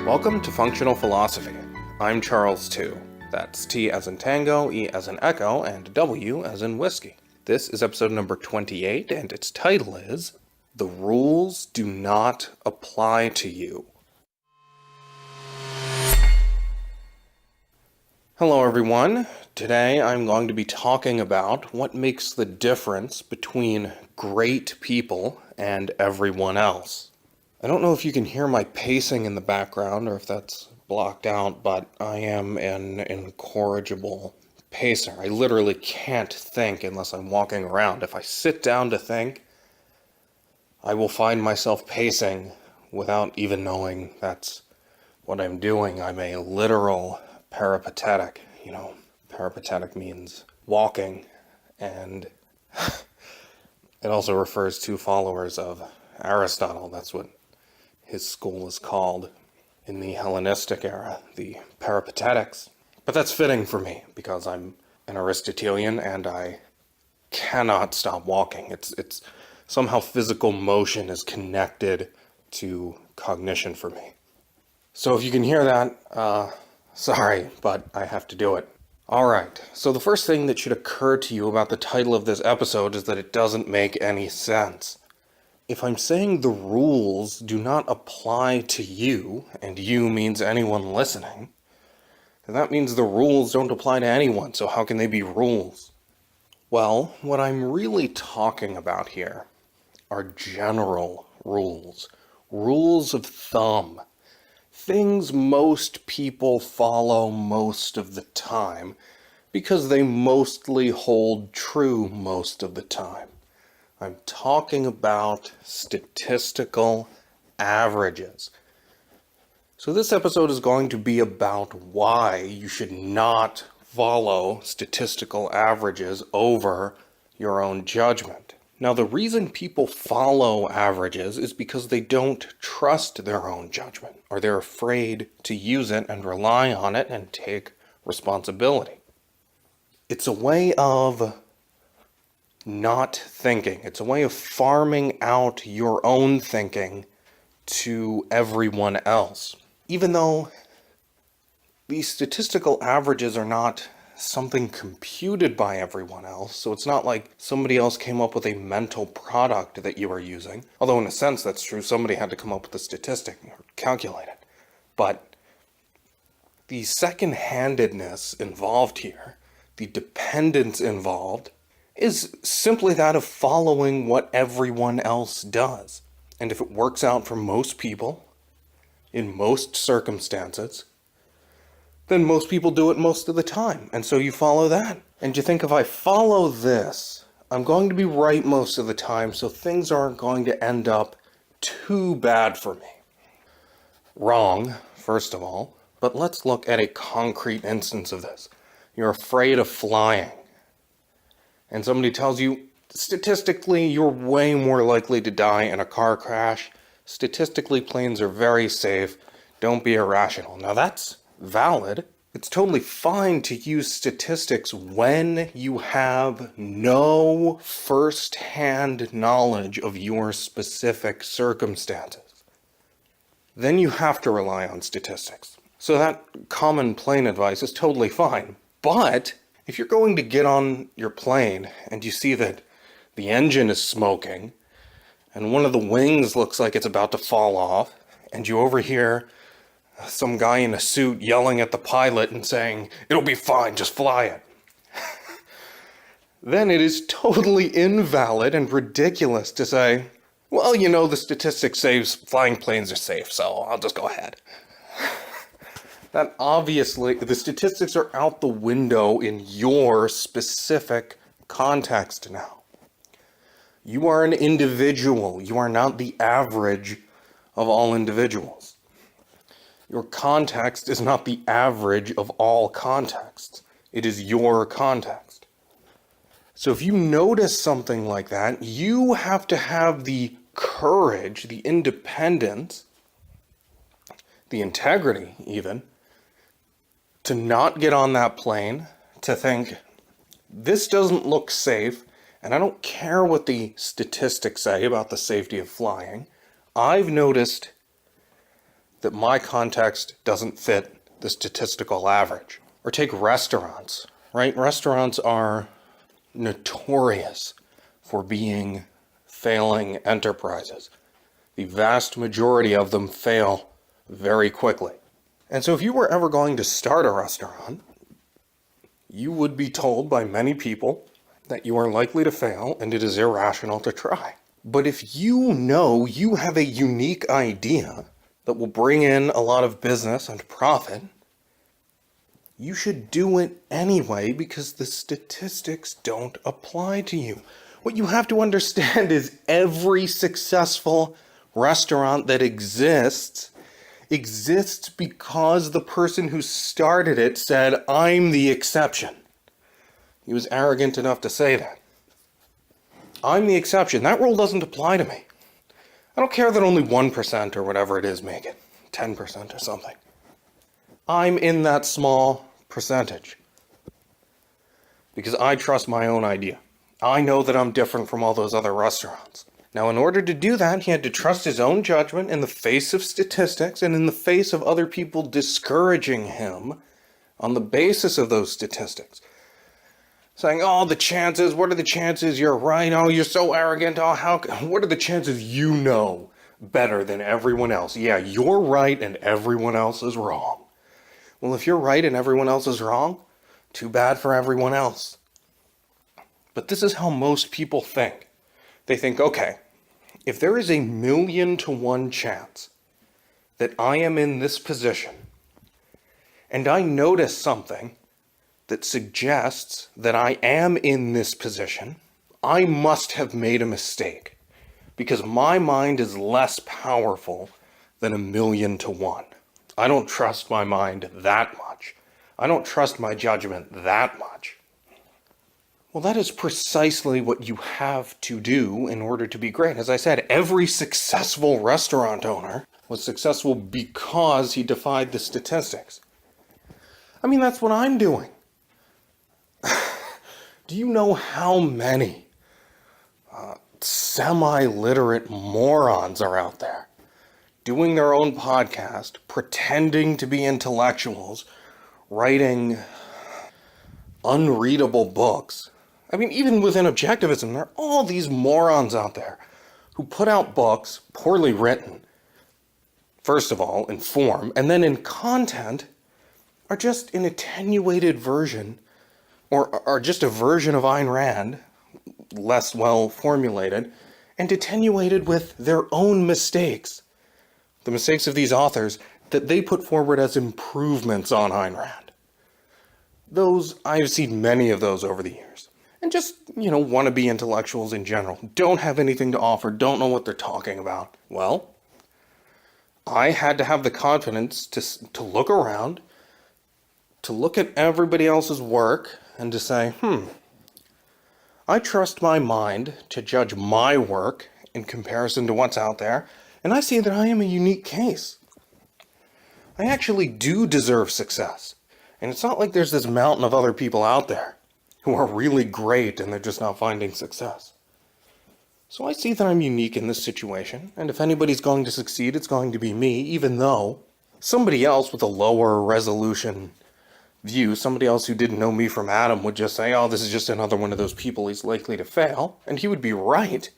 Welcome to Functional Philosophy. I'm Charles Tew. That's T as in tango, E as in echo, and W as in whiskey. This is episode number 28, and its title is The Rules Do Not Apply to You. Hello everyone. Today I'm going to be talking about what makes the difference between great people and everyone else. I don't know if you can hear my pacing in the background or if that's blocked out, but I am an incorrigible pacer. I literally can't think unless I'm walking around. If I sit down to think, I will find myself pacing without even knowing that's what I'm doing. I'm a literal peripatetic. Peripatetic means walking, and it also refers to followers of Aristotle. That's what his school is called in the Hellenistic era, the Peripatetics. But that's fitting for me because I'm an Aristotelian and I cannot stop walking. It's somehow physical motion is connected to cognition for me. So if you can hear that, sorry, but I have to do it. Alright, so the first thing that should occur to you about the title of this episode is that it doesn't make any sense. If I'm saying the rules do not apply to you, and you means anyone listening, then that means the rules don't apply to anyone, so how can they be rules? Well, what I'm really talking about here are general rules. Rules of thumb. Things most people follow most of the time, because they mostly hold true most of the time. I'm talking about statistical averages. So this episode is going to be about why you should not follow statistical averages over your own judgment. Now, the reason people follow averages is because they don't trust their own judgment, or they're afraid to use it and rely on it and take responsibility. It's a way of not thinking. It's a way of farming out your own thinking to everyone else. Even though these statistical averages are not something computed by everyone else, so it's not like somebody else came up with a mental product that you are using. Although in a sense that's true, somebody had to come up with a statistic or calculate it. But the second-handedness involved here, the dependence involved, is simply that of following what everyone else does. And if it works out for most people, in most circumstances, then most people do it most of the time. And so you follow that. And you think, if I follow this, I'm going to be right most of the time, so things aren't going to end up too bad for me. Wrong, first of all. But let's look at a concrete instance of this. You're afraid of flying. And somebody tells you, statistically, you're way more likely to die in a car crash. Statistically, planes are very safe. Don't be irrational. Now that's valid. It's totally fine to use statistics when you have no first-hand knowledge of your specific circumstances. Then you have to rely on statistics. So that common plane advice is totally fine. But if you're going to get on your plane and you see that the engine is smoking and one of the wings looks like it's about to fall off, and you overhear some guy in a suit yelling at the pilot and saying, "It'll be fine, just fly it," then it is totally invalid and ridiculous to say, "Well, the statistics say flying planes are safe, so I'll just go ahead." That obviously, the statistics are out the window in your specific context now. You are an individual. You are not the average of all individuals. Your context is not the average of all contexts. It is your context. So if you notice something like that, you have to have the courage, the independence, the integrity even, to not get on that plane, to think, this doesn't look safe, and I don't care what the statistics say about the safety of flying. I've noticed that my context doesn't fit the statistical average. Or take restaurants, right? Restaurants are notorious for being failing enterprises. The vast majority of them fail very quickly. And so if you were ever going to start a restaurant, you would be told by many people that you are likely to fail and it is irrational to try. But if you know you have a unique idea that will bring in a lot of business and profit, you should do it anyway because the statistics don't apply to you. What you have to understand is every successful restaurant that exists because the person who started it said, "I'm the exception." He was arrogant enough to say that. I'm the exception. That rule doesn't apply to me. I don't care that only 1% or whatever it is make it, 10% or something. I'm in that small percentage because I trust my own idea. I know that I'm different from all those other restaurants. Now, in order to do that, he had to trust his own judgment in the face of statistics and in the face of other people discouraging him on the basis of those statistics. Saying, "Oh, the chances, what are the chances? You're right. Oh, you're so arrogant. Oh, what are the chances you know better than everyone else? Yeah, you're right and everyone else is wrong." Well, if you're right and everyone else is wrong, too bad for everyone else. But this is how most people think. They think, okay, if there is 1,000,000 to 1 chance that I am in this position, and I notice something that suggests that I am in this position, I must have made a mistake because my mind is less powerful than 1,000,000 to 1. I don't trust my mind that much. I don't trust my judgment that much. Well, that is precisely what you have to do in order to be great. As I said, every successful restaurant owner was successful because he defied the statistics. I mean, that's what I'm doing. Do you know how many semi-literate morons are out there doing their own podcast, pretending to be intellectuals, writing unreadable books? I mean, even within Objectivism, there are all these morons out there who put out books poorly written, first of all, in form, and then in content are just an attenuated version, or are just a version of Ayn Rand, less well formulated, and attenuated with their own mistakes. The mistakes of these authors that they put forward as improvements on Ayn Rand. Those, I've seen many of those over the years. And just, wannabe intellectuals in general. Don't have anything to offer, don't know what they're talking about. Well, I had to have the confidence to look around, to look at everybody else's work, and to say, I trust my mind to judge my work in comparison to what's out there, and I see that I am a unique case. I actually do deserve success. And it's not like there's this mountain of other people out there who are really great and they're just not finding success. So I see that I'm unique in this situation, and if anybody's going to succeed, it's going to be me, even though somebody else with a lower resolution view, somebody else who didn't know me from Adam would just say, "Oh, this is just another one of those people, he's likely to fail." And he would be right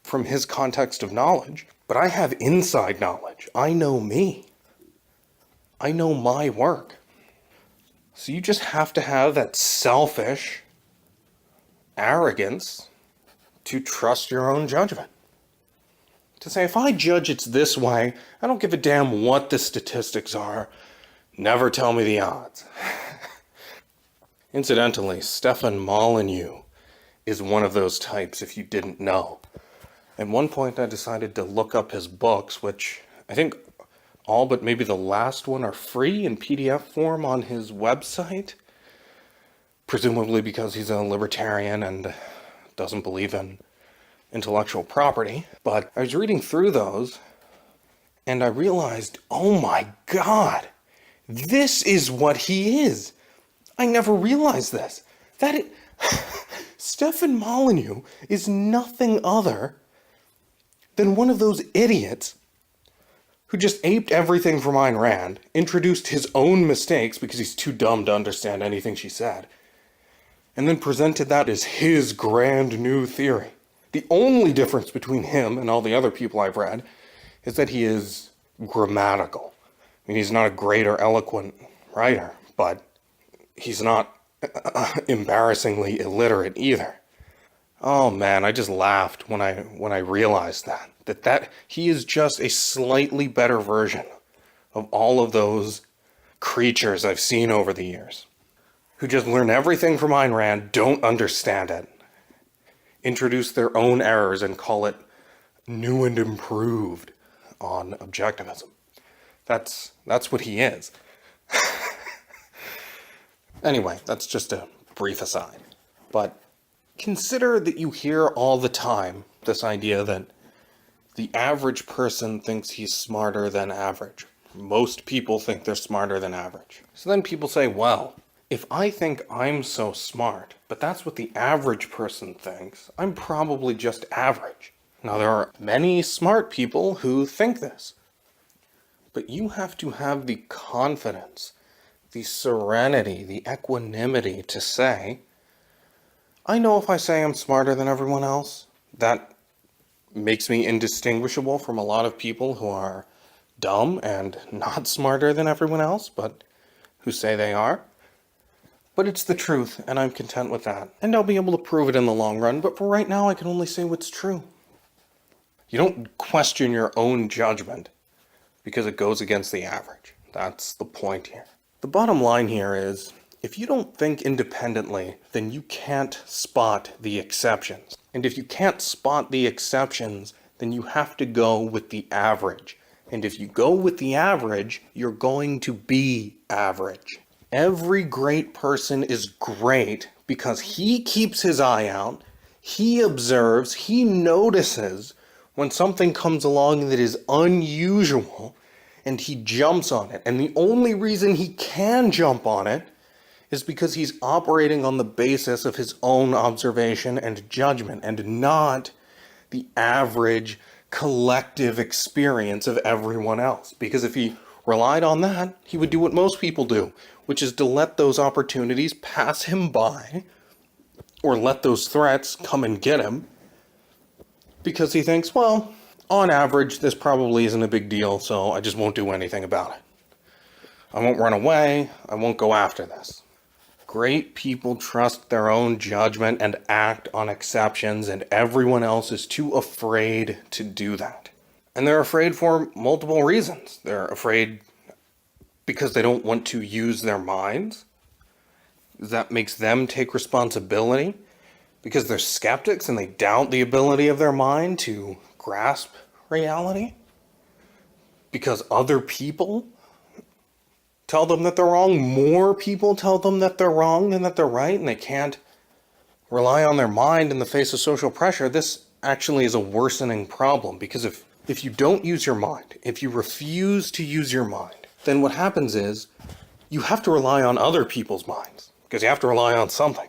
from his context of knowledge. But I have inside knowledge. I know me. I know my work. So you just have to have that selfish arrogance to trust your own judgment. To say, if I judge it's this way, I don't give a damn what the statistics are. Never tell me the odds. Incidentally, Stefan Molyneux is one of those types, if you didn't know. At one point I decided to look up his books, which I think all but maybe the last one are free in PDF form on his website. Presumably because he's a libertarian and doesn't believe in intellectual property. But I was reading through those and I realized, oh my God, this is what he is. I never realized this. Stefan Molyneux is nothing other than one of those idiots who just aped everything from Ayn Rand, introduced his own mistakes because he's too dumb to understand anything she said, and then presented that as his grand new theory. The only difference between him and all the other people I've read is that he is grammatical. I mean, he's not a great or eloquent writer, but he's not embarrassingly illiterate either. Oh man, I just laughed when I realized that he is just a slightly better version of all of those creatures I've seen over the years, who just learn everything from Ayn Rand, don't understand it, introduce their own errors and call it new and improved on objectivism. That's what he is. Anyway, that's just a brief aside. But consider that you hear all the time this idea that the average person thinks he's smarter than average. Most people think they're smarter than average. So then people say, well, if I think I'm so smart, but that's what the average person thinks, I'm probably just average. Now, there are many smart people who think this. But you have to have the confidence, the serenity, the equanimity to say, I know if I say I'm smarter than everyone else, that makes me indistinguishable from a lot of people who are dumb and not smarter than everyone else, but who say they are. But it's the truth, and I'm content with that. And I'll be able to prove it in the long run, but for right now, I can only say what's true. You don't question your own judgment because it goes against the average. That's the point here. The bottom line here is, if you don't think independently, then you can't spot the exceptions. And if you can't spot the exceptions, then you have to go with the average. And if you go with the average, you're going to be average. Every great person is great because he keeps his eye out, he observes, he notices when something comes along that is unusual, and he jumps on it. And the only reason he can jump on it is because he's operating on the basis of his own observation and judgment, and not the average collective experience of everyone else. Because if he relied on that, he would do what most people do, which is to let those opportunities pass him by, or let those threats come and get him, because he thinks, well, on average, this probably isn't a big deal, so I just won't do anything about it. I won't run away, I won't go after this. Great people trust their own judgment and act on exceptions, and everyone else is too afraid to do that. And they're afraid for multiple reasons. They're afraid because they don't want to use their minds. That makes them take responsibility. Because they're skeptics and they doubt the ability of their mind to grasp reality. Because other people tell them that they're wrong. More people tell them that they're wrong than that they're right, and they can't rely on their mind in the face of social pressure. This actually is a worsening problem, because if you don't use your mind, if you refuse to use your mind, then what happens is you have to rely on other people's minds, because you have to rely on something.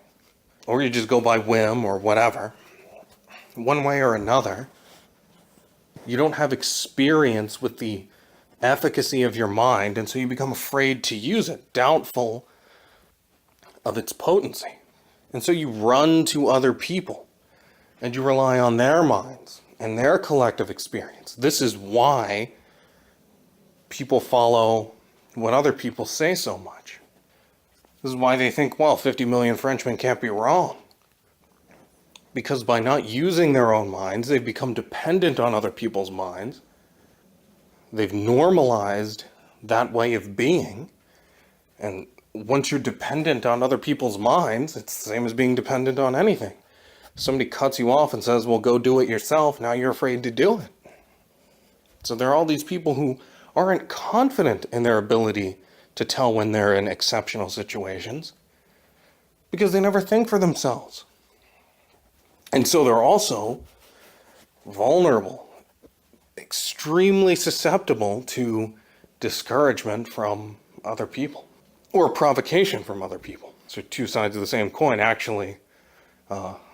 Or you just go by whim or whatever. One way or another, you don't have experience with the efficacy of your mind, and so you become afraid to use it, doubtful of its potency. And so you run to other people, and you rely on their minds and their collective experience. This is why people follow what other people say so much. This is why they think, well, 50 million Frenchmen can't be wrong. Because by not using their own minds, they've become dependent on other people's minds. They've normalized that way of being. And once you're dependent on other people's minds, it's the same as being dependent on anything. Somebody cuts you off and says, well, go do it yourself. Now you're afraid to do it. So there are all these people who aren't confident in their ability to tell when they're in exceptional situations, because they never think for themselves. And so they're also vulnerable, extremely susceptible to discouragement from other people, or provocation from other people. So two sides of the same coin. Actually,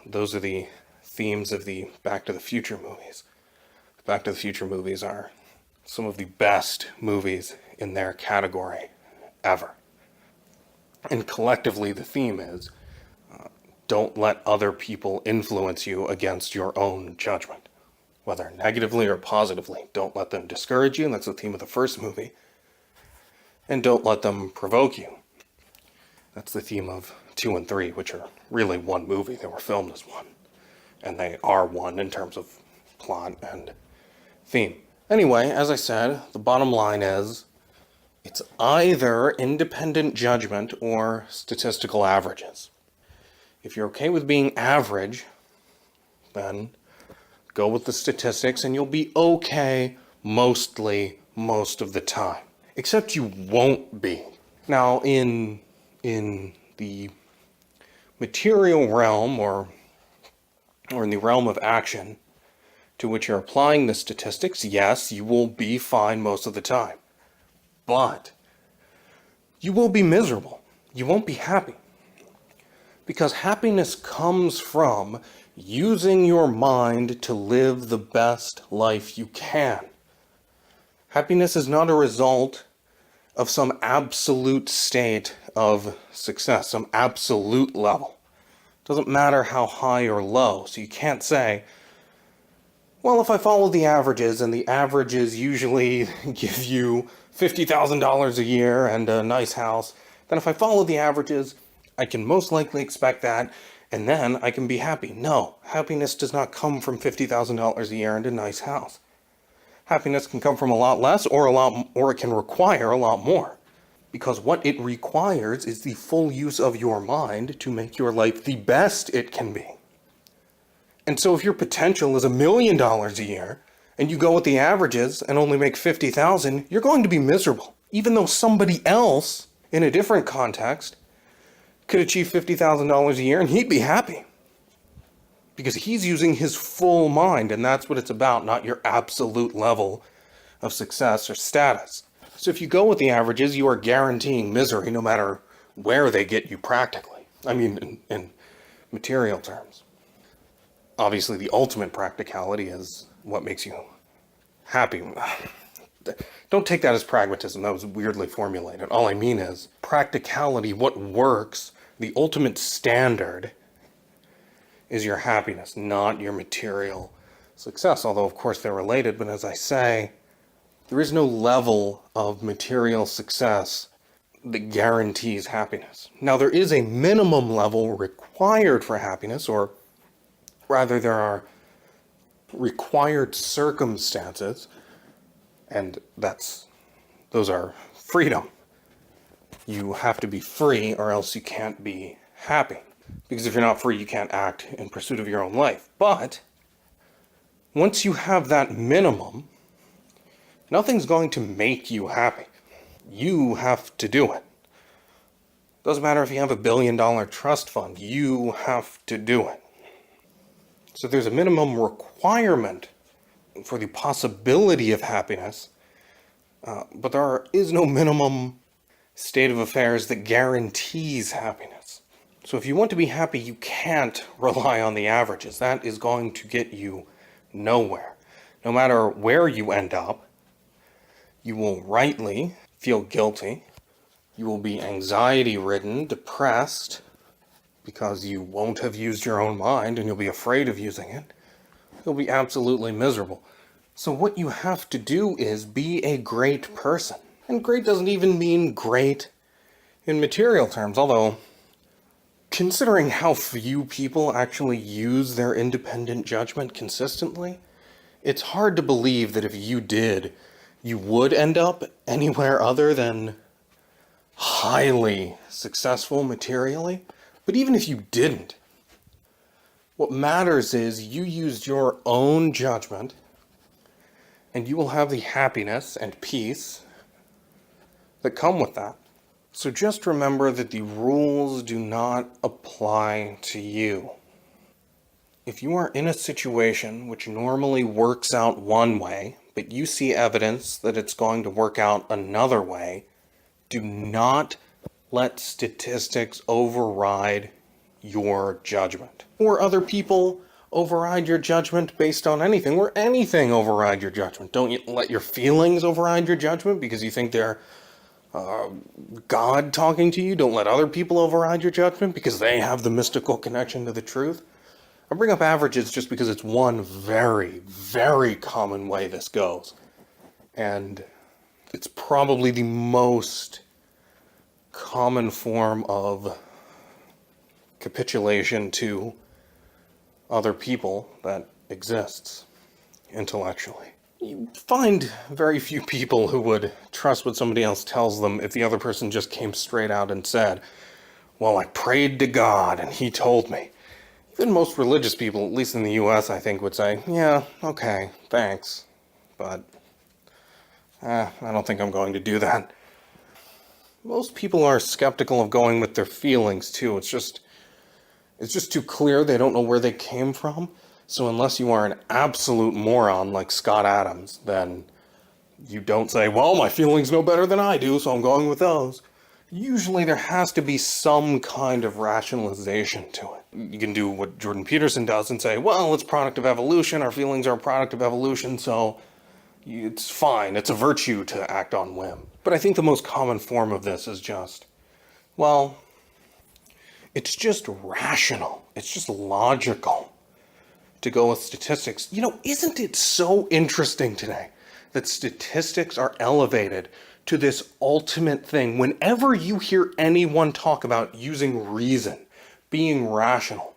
those are the themes of the Back to the Future movies. The Back to the Future movies are some of the best movies in their category ever. And collectively, the theme is don't let other people influence you against your own judgment, whether negatively or positively. Don't let them discourage you, and that's the theme of the first movie. And don't let them provoke you. That's the theme of 2 and 3, which are really one movie. They were filmed as one. And they are one in terms of plot and theme. Anyway, as I said, the bottom line is it's either independent judgment or statistical averages. If you're okay with being average, then go with the statistics and you'll be okay mostly most of the time. Except you won't be. Now, in the material realm or in the realm of action to which you're applying the statistics, yes, you will be fine most of the time. But you will be miserable. You won't be happy. Because happiness comes from using your mind to live the best life you can. Happiness is not a result of some absolute state of success, some absolute level. It doesn't matter how high or low. So you can't say, well, if I follow the averages, and the averages usually give you $50,000 a year and a nice house, then if I follow the averages, I can most likely expect that, and then I can be happy. No, happiness does not come from $50,000 a year and a nice house. Happiness can come from a lot less or it can require a lot more. Because what it requires is the full use of your mind to make your life the best it can be. And so if your potential is $1 million a year and you go with the averages and only make $50,000, you're going to be miserable. Even though somebody else in a different context could achieve $50,000 a year and he'd be happy. Because he's using his full mind, and that's what it's about, not your absolute level of success or status. So if you go with the averages, you are guaranteeing misery no matter where they get you practically. I mean, in material terms. Obviously, the ultimate practicality is what makes you happy. Don't take that as pragmatism. That was weirdly formulated. All I mean is practicality, what works, the ultimate standard is your happiness, not your material success. Although, of course, they're related. But as I say, there is no level of material success that guarantees happiness. Now, there is a minimum level required for happiness, or rather, there are required circumstances, and those are freedom. You have to be free, or else you can't be happy. Because if you're not free, you can't act in pursuit of your own life. But once you have that minimum, nothing's going to make you happy. You have to do it. Doesn't matter if you have $1 billion trust fund, you have to do it. So there's a minimum requirement for the possibility of happiness, but there is no minimum state of affairs that guarantees happiness. So if you want to be happy, you can't rely on the averages. That is going to get you nowhere. No matter where you end up, you will rightly feel guilty. You will be anxiety-ridden, depressed, because you won't have used your own mind and you'll be afraid of using it. You'll be absolutely miserable. So what you have to do is be a great person. And great doesn't even mean great in material terms, although considering how few people actually use their independent judgment consistently, it's hard to believe that if you did, you would end up anywhere other than highly successful materially. But even if you didn't, what matters is you used your own judgment, and you will have the happiness and peace that come with that. So just remember that the rules do not apply to you. If you are in a situation which normally works out one way, but you see evidence that it's going to work out another way, do not let statistics override your judgment, or other people override your judgment based on anything, or anything override your judgment. Don't you let your feelings override your judgment because you think they're God talking to you. Don't let other people override your judgment because they have the mystical connection to the truth. I bring up averages just because it's one very, very common way this goes. And it's probably the most common form of capitulation to other people that exists intellectually. You find very few people who would trust what somebody else tells them if the other person just came straight out and said, well, I prayed to God and he told me. Even most religious people, at least in the US, I think, would say, yeah, okay, thanks, but I don't think I'm going to do that. Most people are skeptical of going with their feelings, too. It's just too clear. They don't know where they came from. So unless you are an absolute moron like Scott Adams, then you don't say, well, my feelings know better than I do, so I'm going with those. Usually there has to be some kind of rationalization to it. You can do what Jordan Peterson does and say, well, it's a product of evolution, our feelings are a product of evolution, so it's fine, it's a virtue to act on whim. But I think the most common form of this is just, well, it's just rational, it's just logical to go with statistics. You know, isn't it so interesting today that statistics are elevated to this ultimate thing? Whenever you hear anyone talk about using reason, being rational,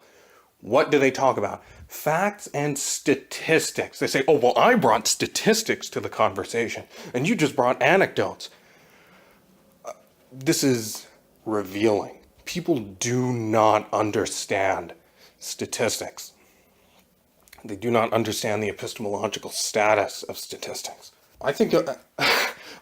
what do they talk about? Facts and statistics. They say, oh, well, I brought statistics to the conversation, and you just brought anecdotes. This is revealing. People do not understand statistics. They do not understand the epistemological status of statistics. I think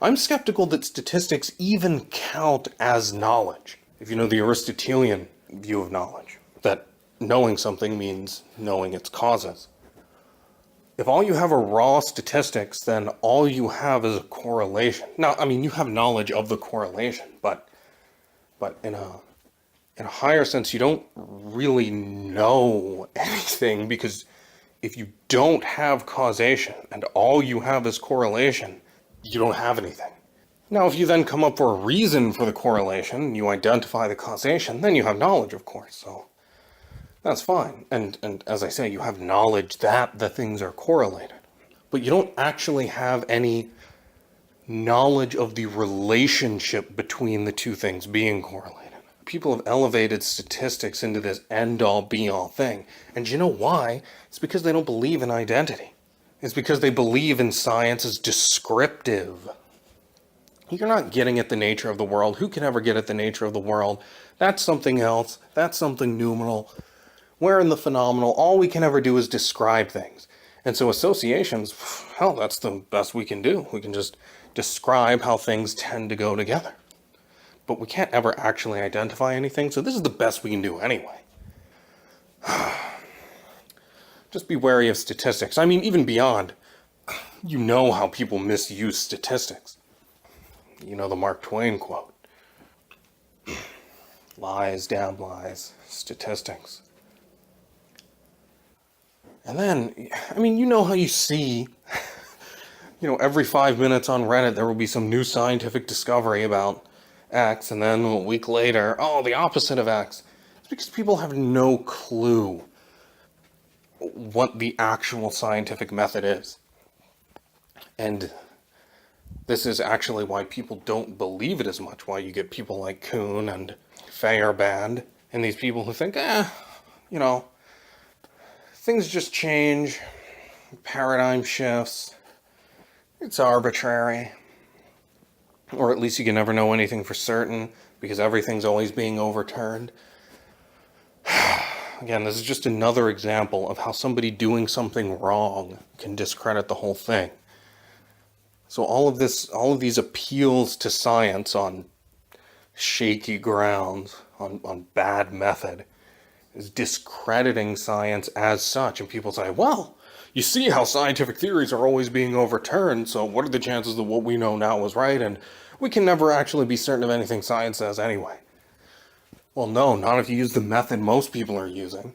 I'm skeptical that statistics even count as knowledge. If you know the Aristotelian view of knowledge, that knowing something means knowing its causes. If all you have are raw statistics, then all you have is a correlation. Now, I mean, you have knowledge of the correlation, but in a higher sense, you don't really know anything, because if you don't have causation and all you have is correlation, you don't have anything. Now, if you then come up for a reason for the correlation, you identify the causation, then you have knowledge, of course, so that's fine. And as I say, you have knowledge that the things are correlated. But you don't actually have any knowledge of the relationship between the two things being correlated. People have elevated statistics into this end-all, be-all thing. And you know why? It's because they don't believe in identity. It's because they believe in science as descriptive. You're not getting at the nature of the world. Who can ever get at the nature of the world? That's something else. That's something numinal. We're in the phenomenal. All we can ever do is describe things. And so associations, hell, that's the best we can do. We can just describe how things tend to go together. But we can't ever actually identify anything, so this is the best we can do anyway. Just be wary of statistics. I mean, even beyond, you know how people misuse statistics. You know the Mark Twain quote. Lies, damn lies, statistics. And then, I mean, you know how you see, every 5 minutes on Reddit there will be some new scientific discovery about X, and then a week later, the opposite of X. It's because people have no clue what the actual scientific method is. And this is actually why people don't believe it as much, why you get people like Kuhn and Feyerabend, and these people who think, things just change, paradigm shifts, it's arbitrary. Or at least you can never know anything for certain, because everything's always being overturned. Again, this is just another example of how somebody doing something wrong can discredit the whole thing. So all of these appeals to science on shaky grounds, on bad method, is discrediting science as such. And people say, well, you see how scientific theories are always being overturned, so what are the chances that what we know now is right, and we can never actually be certain of anything science says anyway. Well, no, not if you use the method most people are using.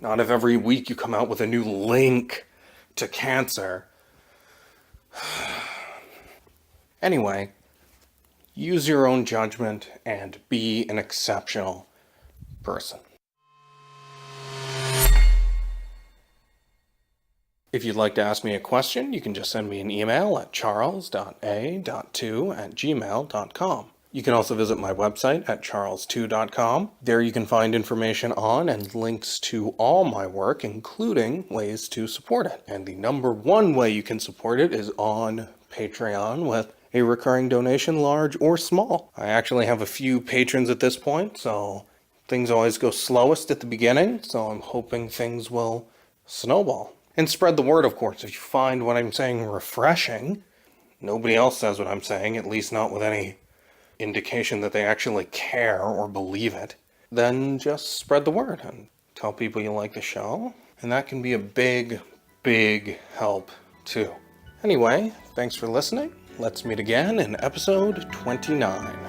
Not if every week you come out with a new link to cancer. Anyway, use your own judgment and be an exceptional person. If you'd like to ask me a question, you can just send me an email at charles.a.tew@gmail.com. You can also visit my website at charlestew.com. There you can find information on and links to all my work, including ways to support it. And the number one way you can support it is on Patreon with a recurring donation, large or small. I actually have a few patrons at this point, so things always go slowest at the beginning, so I'm hoping things will snowball. And spread the word, of course. If you find what I'm saying refreshing, nobody else says what I'm saying, at least not with any indication that they actually care or believe it, then just spread the word and tell people you like the show. And that can be a big, big help too. Anyway, thanks for listening. Let's meet again in episode 29.